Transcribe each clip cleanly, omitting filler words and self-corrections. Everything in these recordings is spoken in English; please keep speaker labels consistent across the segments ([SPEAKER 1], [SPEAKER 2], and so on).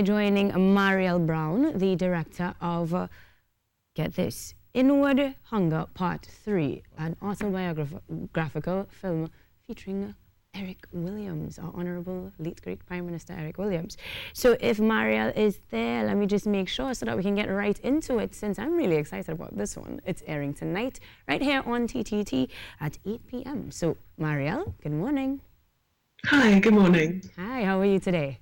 [SPEAKER 1] Joining Marielle Brown, the director of, get this, Inward Hunger Part 3, an autobiographical film featuring Eric Williams, our Honorable late great Prime Minister Eric Williams. So if Marielle is there, let me just make sure so that we can get right into it, since I'm really excited about this one. It's airing tonight, right here on TTT at 8 p.m. So Marielle, good morning.
[SPEAKER 2] Hi, good morning.
[SPEAKER 1] Hi, how are you today?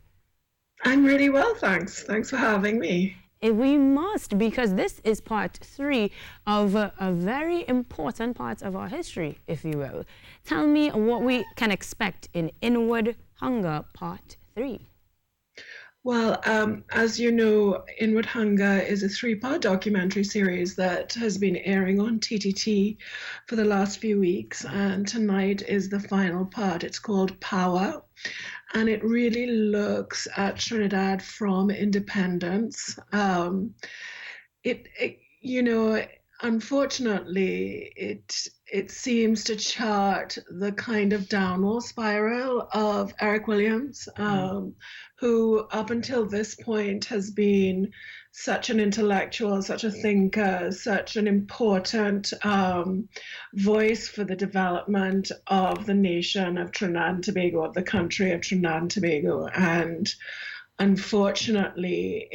[SPEAKER 2] I'm really well, thanks. Thanks for having me.
[SPEAKER 1] We must, because this is part 3 of a very important part of our history, if you will. Tell me what we can expect in Inward Hunger Part 3.
[SPEAKER 2] Well, as you know, Inward Hunger is a 3-part documentary series that has been airing on TTT for the last few weeks, and tonight is the final part. It's called Power, and it really looks at Trinidad from independence. Unfortunately, it seems to chart the kind of downward spiral of Eric Williams, who up until this point has been such an intellectual, such a thinker, such an important voice for the development of the nation of Trinidad and Tobago, of the country of Trinidad and Tobago. And unfortunately,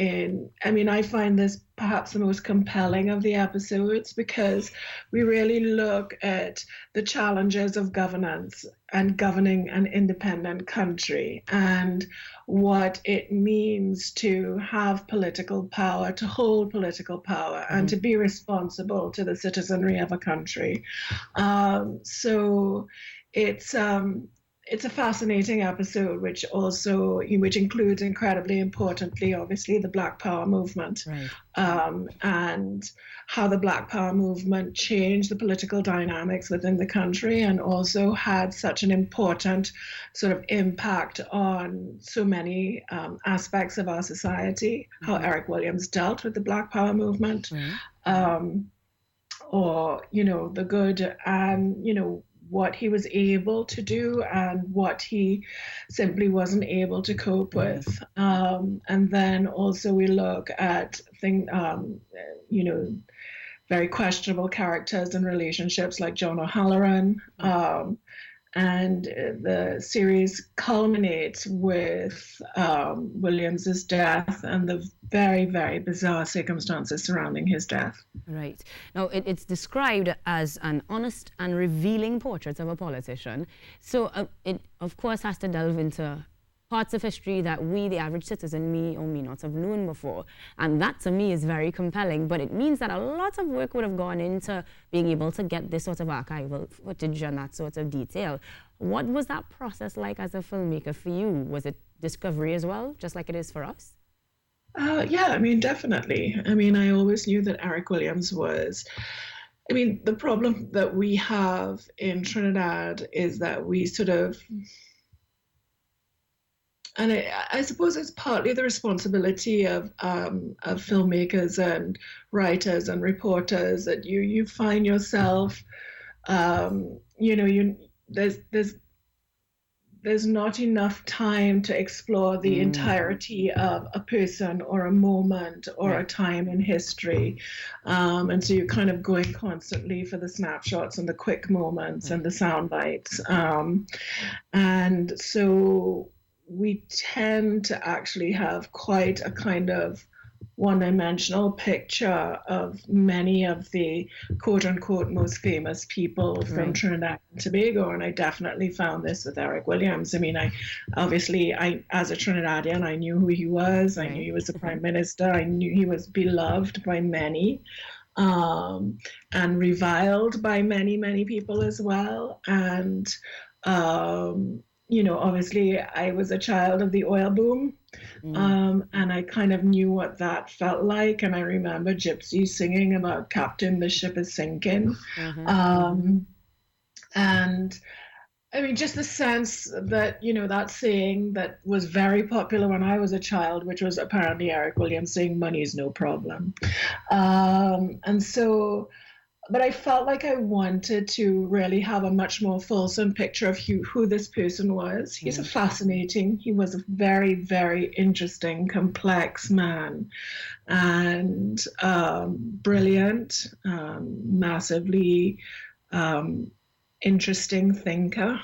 [SPEAKER 2] I find this perhaps the most compelling of the episodes, because we really look at the challenges of governance and governing an independent country, and what it means to have political power, to hold political power, and to be responsible to the citizenry of a country. So it's a fascinating episode, which includes, incredibly importantly, obviously, the Black Power movement,
[SPEAKER 1] right.
[SPEAKER 2] And how the Black Power movement changed the political dynamics within the country, and also had such an important sort of impact on so many aspects of our society. How Eric Williams dealt with the Black Power movement, or the good, and what he was able to do and what he simply wasn't able to cope with. And then also we look at very questionable characters and relationships like John O'Halloran. And the series culminates with Williams's death and the very, very bizarre circumstances surrounding his death.
[SPEAKER 1] Right. Now, it's described as an honest and revealing portrait of a politician. So it, of course, has to delve into parts of history that we, the average citizen, may or may not have known before. And that, to me, is very compelling. But it means that a lot of work would have gone into being able to get this sort of archival footage and that sort of detail. What was that process like as a filmmaker for you? Was it discovery as well, just like it is for us?
[SPEAKER 2] Yeah, definitely. I always knew that Eric Williams was... the problem that we have in Trinidad is that we sort of... And I suppose it's partly the responsibility of filmmakers and writers and reporters, that you find yourself, there's not enough time to explore the entirety of a person or a moment or a time in history. And so you're kind of going constantly for the snapshots and the quick moments and the sound bites. And so we tend to actually have quite a kind of one-dimensional picture of many of the quote-unquote most famous people from Trinidad and Tobago, and I definitely found this with Eric Williams. I as a Trinidadian, I knew who he was. I knew he was the Prime Minister. I knew he was beloved by many, and reviled by many, many people as well. And obviously I was a child of the oil boom, and I kind of knew what that felt like. And I remember Gypsy singing about "Captain, the ship is sinking." And just the sense that, that saying that was very popular when I was a child, which was apparently Eric Williams saying money is no problem. And so but I felt like I wanted to really have a much more fulsome picture of who this person was. He was a very, very interesting, complex man, and brilliant, massively um, interesting thinker.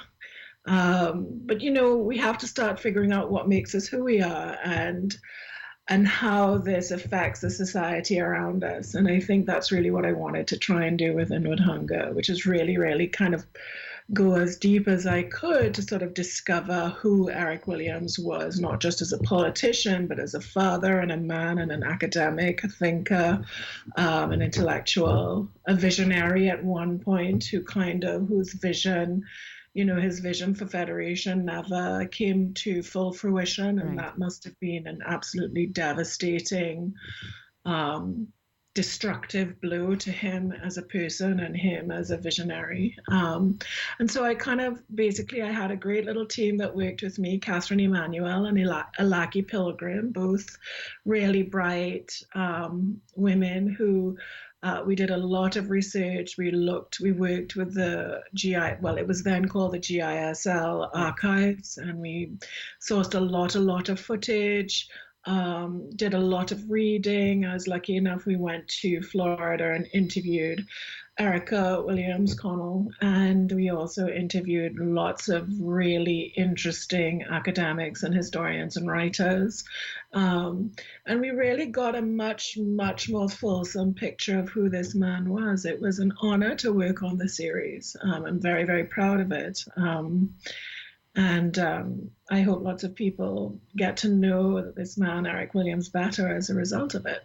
[SPEAKER 2] But we have to start figuring out what makes us who we are, and how this affects the society around us. And I think that's really what I wanted to try and do with Inward Hunger, which is really, really kind of go as deep as I could to sort of discover who Eric Williams was, not just as a politician, but as a father and a man and an academic, a thinker, an intellectual, a visionary at one point whose vision, his vision for federation never came to full fruition, and that must have been an absolutely devastating, destructive blow to him as a person and him as a visionary. And so I had a great little team that worked with me, Catherine Emanuel and Ilaki Pilgrim, both really bright women who we did a lot of research. We worked with the it was then called the GISL archives, and we sourced a lot of footage, did a lot of reading. I was lucky enough, we went to Florida and interviewed Erica Williams Connell, and we also interviewed lots of really interesting academics and historians and writers. And we really got a much, much more fulsome picture of who this man was. It was an honor to work on the series. I'm very, very proud of it. And I hope lots of people get to know this man, Eric Williams, better as a result of it.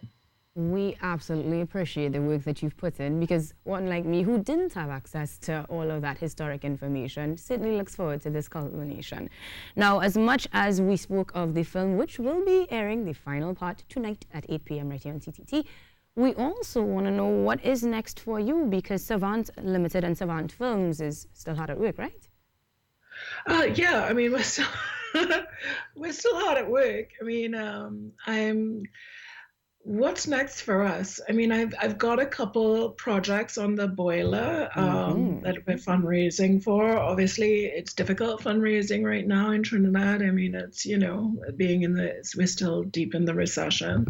[SPEAKER 1] We absolutely appreciate the work that you've put in, because one like me who didn't have access to all of that historic information certainly looks forward to this culmination. Now, as much as we spoke of the film, which will be airing the final part tonight at 8 p.m. right here on TTT, we also want to know what is next for you, because Savant Limited and Savant Films is still hard at work, right?
[SPEAKER 2] Yeah, I mean, we're still hard at work. I mean, what's next for us? I mean, I've got a couple projects on the boiler that we're fundraising for. Obviously, it's difficult fundraising right now in Trinidad. I mean, it's, we're still deep in the recession.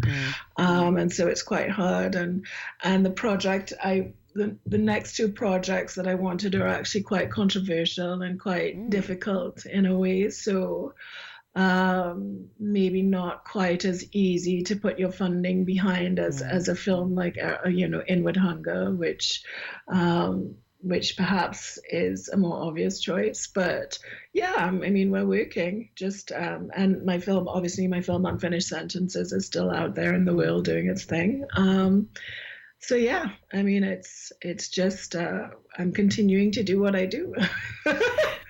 [SPEAKER 2] And so it's quite hard. And the next two projects that I wanted are actually quite controversial and quite difficult in a way. So maybe not quite as easy to put your funding behind as a film like Inward Hunger, which perhaps is a more obvious choice. But yeah, I mean, we're working just and my film Unfinished Sentences is still out there in the world doing its thing. So yeah, I mean, it's just I'm continuing to do what I do.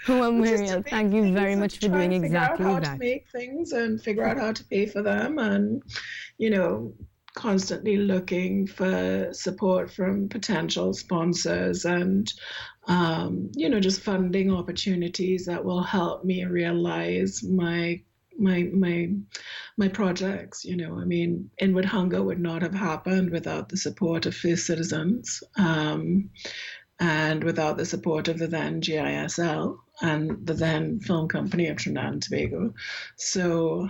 [SPEAKER 1] Well, Muriel, thank you very much for doing exactly that.
[SPEAKER 2] Figure out how to make things and figure out how to pay for them, and constantly looking for support from potential sponsors and just funding opportunities that will help me realize my projects. I mean, Inward Hunger would not have happened without the support of First Citizens, and without the support of the then GISL and the then Film Company of Trinidad and Tobago. So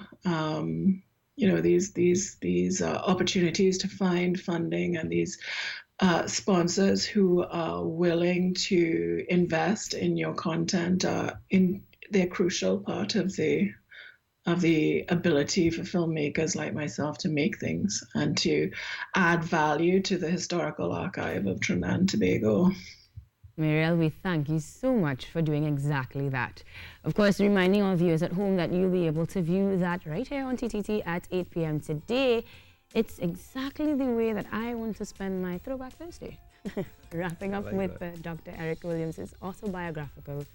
[SPEAKER 2] these opportunities to find funding and these sponsors who are willing to invest in your content, they're crucial part of the ability for filmmakers like myself to make things and to add value to the historical archive of Trinidad and Tobago.
[SPEAKER 1] Muriel, we thank you so much for doing exactly that. Of course, reminding our viewers at home that you'll be able to view that right here on TTT at 8 p.m. today. It's exactly the way that I want to spend my Throwback Thursday. Wrapping up with Dr. Eric Williams' autobiographical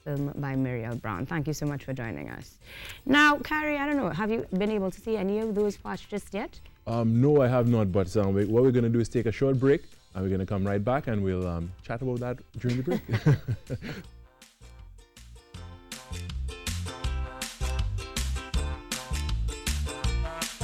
[SPEAKER 1] film by Muriel Brown. Thank you so much for joining us. Now, Carrie, I don't know, have you been able to see any of those parts just yet?
[SPEAKER 3] No, I have not, but what we're going to do is take a short break, and we're going to come right back and we'll chat about that during the break.